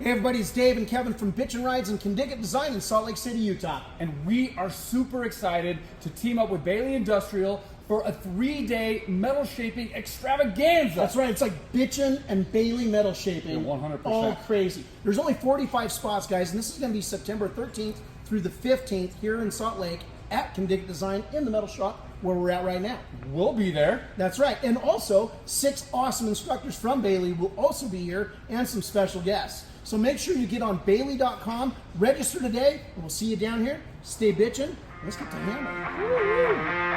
Hey everybody, it's Dave and Kevin from Bitchin' Rides and Kindig-it Design in Salt Lake City, Utah. And we are super excited to team up with Baileigh Industrial for a 3-day metal shaping extravaganza. That's right, it's like Bitchin' and Baileigh metal shaping. Yeah, 100%. All crazy. There's only 45 spots, guys, and this is going to be September 13th through the 15th here in Salt Lake at Kindig-it Design in the metal shop where we're at right now. We'll be there. That's right, and also 6 awesome instructors from Baileigh will also be here and some special guests. So make sure you get on Baileigh.com, register today, and we'll see you down here. Stay bitchin'. Let's get to hammer. Woo-hoo.